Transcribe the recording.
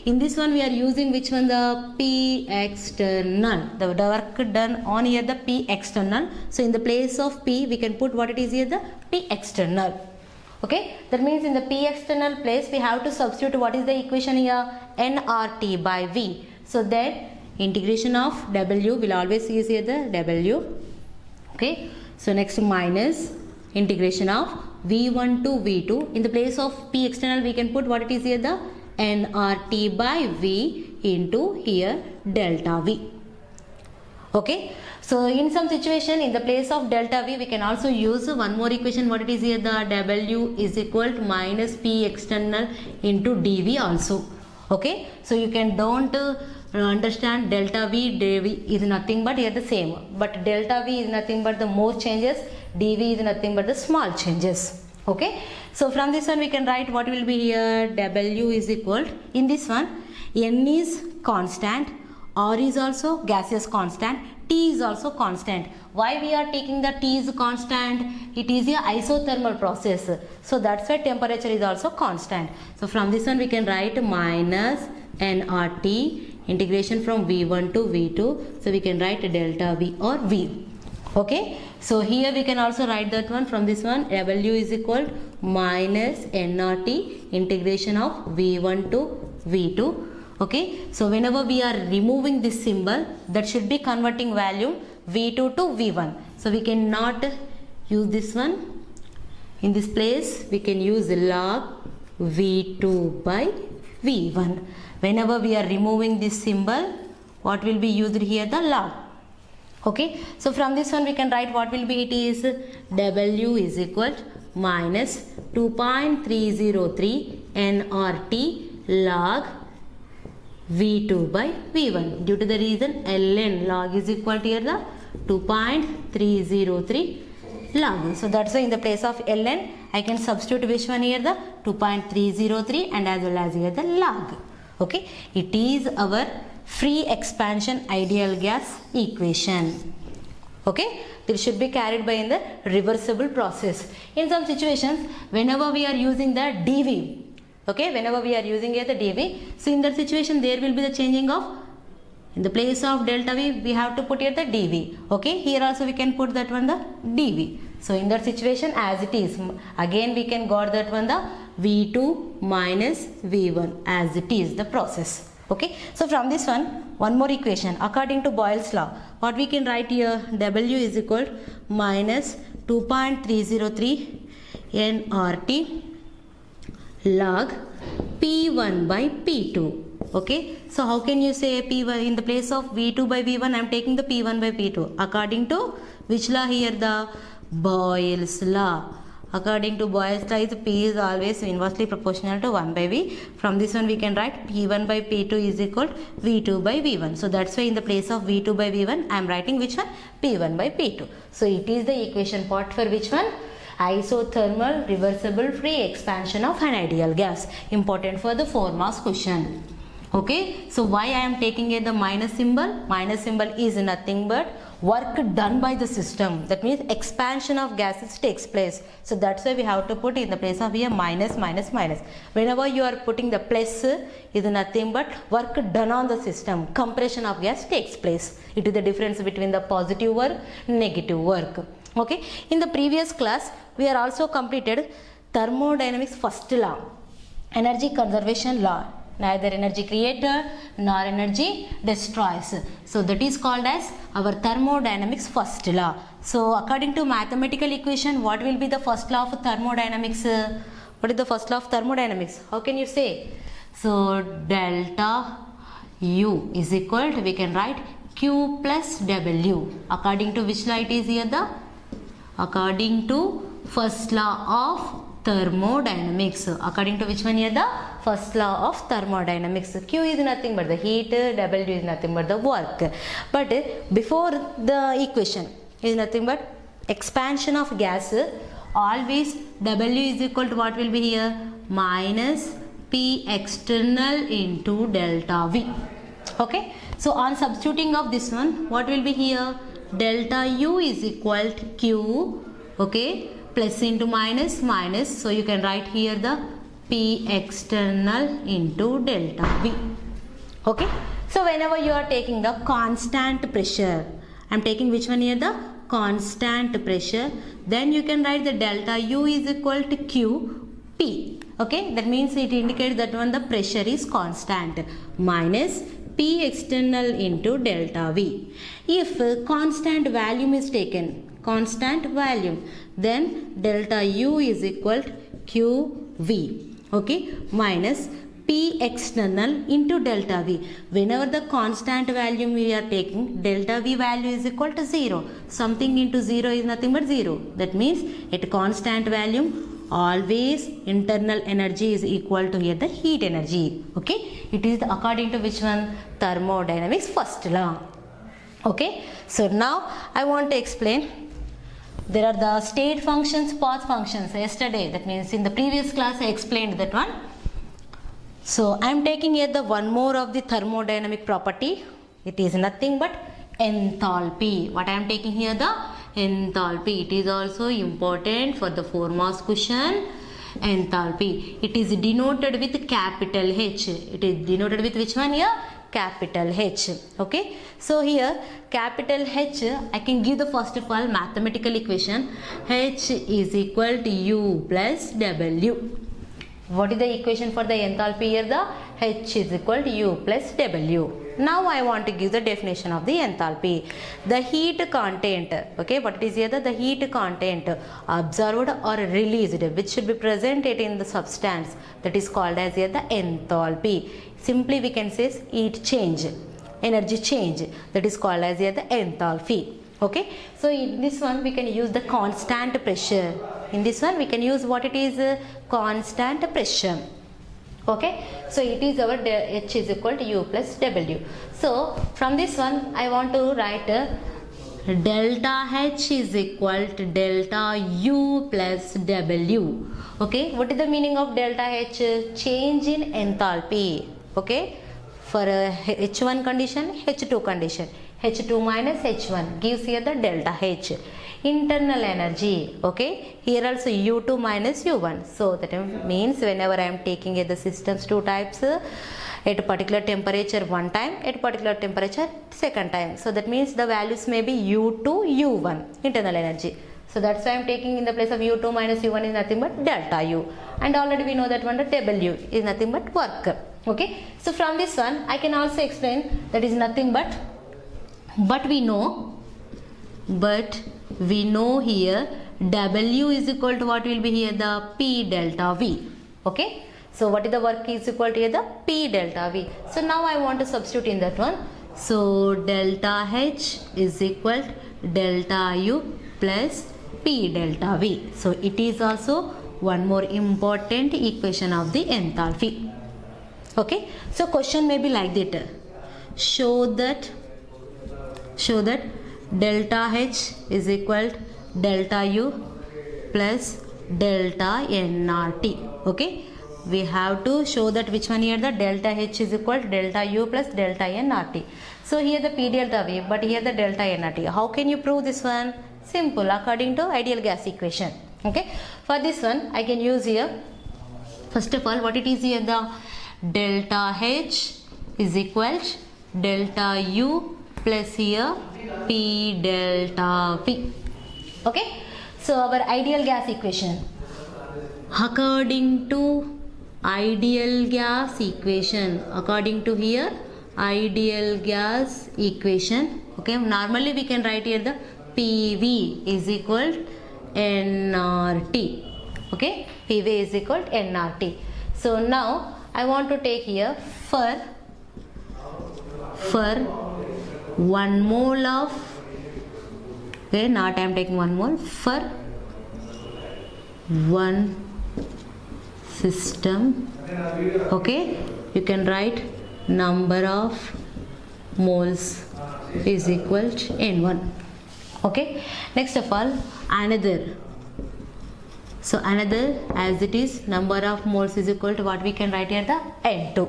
In this one we are using which one? The P external. The work done on here the P external. So in the place of P we can put what it is here, the P external. Okay, that means in the P external place we have to substitute what is the equation here? nRT by V. So then integration of W will always use here the W. Okay, so next minus integration of V1 to V2. In the place of P external we can put what it is here, the nRT by V into here delta V. Okay, so in some situation in the place of delta V we can also use one more equation. What it is here, the W is equal to minus P external into dV also. Okay, so you can don't understand delta V, dV is nothing but here the same, but delta V is nothing but the more changes, dV is nothing but the small changes. Okay, so from this one we can write what will be here, W is equal, in this one N is constant, R is also gaseous constant, T is also constant. Why we are taking the T is constant? It is a isothermal process, so that's why temperature is also constant. So from this one we can write minus nRT integration from V1 to V2, so we can write delta V or V. Okay, so here we can also write that one. From this one W is equal minus nRT integration of V1 to V2. Okay, so whenever we are removing this symbol, that should be converting value V2 to V1. So we cannot use this one. In this place we can use log V2 by V1. Whenever we are removing this symbol, what will be used here, the log. Okay, so from this one we can write what will be, it is W is equal to minus 2.303 nRT log V2 by V1, due to the reason ln log is equal to here the 2.303 log. So that's why in the place of ln I can substitute which one here, the 2.303 and as well as here the log. Okay, it is our free expansion ideal gas equation. Okay, this should be carried by in the reversible process. In some situations whenever we are using the dV, okay, whenever we are using here the dV, so in that situation there will be the changing of, in the place of delta V we have to put here the dV. Okay, here also we can put that one the dV. So in that situation as it is, again we can got that one the V2 minus V1 as it is the process. Okay, so from this one more equation according to Boyle's law, what we can write here, W is equal to minus 2.303 nRT log P1 by P2. Okay, so how can you say P1 in the place of V2 by V1? I am taking the P1 by P2 according to which law here, the Boyle's law. According to Boyle's law, P is always inversely proportional to 1 by V. From this one we can write P1 by P2 is equal to V2 by V1. So that's why in the place of V2 by V1 I am writing which one, P1 by P2. So it is the equation part for which one, isothermal reversible free expansion of an ideal gas, important for the 4 marks question. Okay, so why I am taking here the minus symbol? Minus symbol is nothing but work done by the system, that means expansion of gases takes place. So that's why we have to put in the place of here minus minus minus. Whenever you are putting the plus is nothing but work done on the system, compression of gas takes place. It is the difference between the positive work, negative work. Okay, in the previous class we are also completed thermodynamics first law, energy conservation law. Neither energy created nor energy destroys. So that is called as our thermodynamics first law. So according to mathematical equation, what will be the first law of thermodynamics? What is the first law of thermodynamics? How can you say? So delta U is equal to, we can write Q plus W. According to which law it is here, the according to first law of thermodynamics. According to which one here, the first law of thermodynamics. Q is nothing but the heat, W is nothing but the work. But before the equation is nothing but expansion of gas, always W is equal to what will be here, minus P external into delta V. Okay, so on substituting of this one, what will be here, delta U is equal to Q, okay, plus into minus minus, so you can write here the P external into delta V. Okay, so whenever you are taking the constant pressure, I am taking which one here, the constant pressure, then you can write the delta U is equal to QP. Okay, that means it indicates that when the pressure is constant, minus P external into delta V. If constant volume is taken, constant volume, then delta U is equal to QV. Okay, minus P external into delta V. Whenever the constant volume we are taking, delta V value is equal to 0. Something into 0 is nothing but 0. That means at constant volume, always internal energy is equal to here the heat energy. Okay, it is according to which one? Thermodynamics first law. Okay, so now I want to explain. There are the state functions, path functions. Yesterday, that means in the previous class I explained that one. So I am taking here the one more of the thermodynamic property. It is nothing but enthalpy. What I am taking here, the enthalpy. It is also important for the 4 marks question. Enthalpy. It is denoted with capital H. It is denoted with which one here? Capital H. Okay. So here capital H, I can give the first of all mathematical equation. H is equal to U plus W. What is the equation for the enthalpy here? The H is equal to U plus W. Now I want to give the definition of the enthalpy. The heat content, okay, what it is here? The heat content absorbed or released which should be presented in the substance, that is called as here the enthalpy. Simply we can say heat change, energy change, that is called as here the enthalpy. Okay, so in this one we can use the constant pressure. In this one we can use what it is, constant pressure. Okay, so it is our H is equal to U plus W. So from this one I want to write delta H is equal to delta U plus W. Okay, what is the meaning of delta H? Change in enthalpy. Okay, for H1 condition, H2 condition, H2 minus H1 gives here the delta H. Internal energy, okay, here also U2 minus U1. So that means whenever I am taking the systems 2 types, at a particular temperature 1 time, at a particular temperature 2nd time. So that means the values may be U2, U1, internal energy. So that's why I am taking in the place of U2 minus U1 is nothing but delta U. And already we know that one, the W is nothing but work. Okay, so from this one I can also explain that is nothing but we know here W is equal to what will be here, the P delta V. Okay, so what is the work is equal to here, the P delta V. So now I want to substitute in that one. So delta H is equal to delta U plus P delta V. So it is also one more important equation of the enthalpy. Okay, so question may be like that. Show that delta H is equal to delta U plus delta nRT. Okay, we have to show that which one here, the delta H is equal to delta U plus delta nRT. So here the P delta V, but here the delta nRT. How can you prove this one? Simple, according to ideal gas equation. Okay, for this one I can use here, first of all, what it is here, the delta H is equal to delta U plus here P delta V. Okay, so our ideal gas equation, according to ideal gas equation, according to here ideal gas equation, okay, normally we can write here the PV is equal to nRT. Okay, PV is equal to nRT. So now I want to take here for 1 mole of, okay, not I am taking 1 mole, for 1 system, okay, you can write number of moles is equal to N1. Okay, next of all another, so another, as it is number of moles is equal to what we can write here, the N2.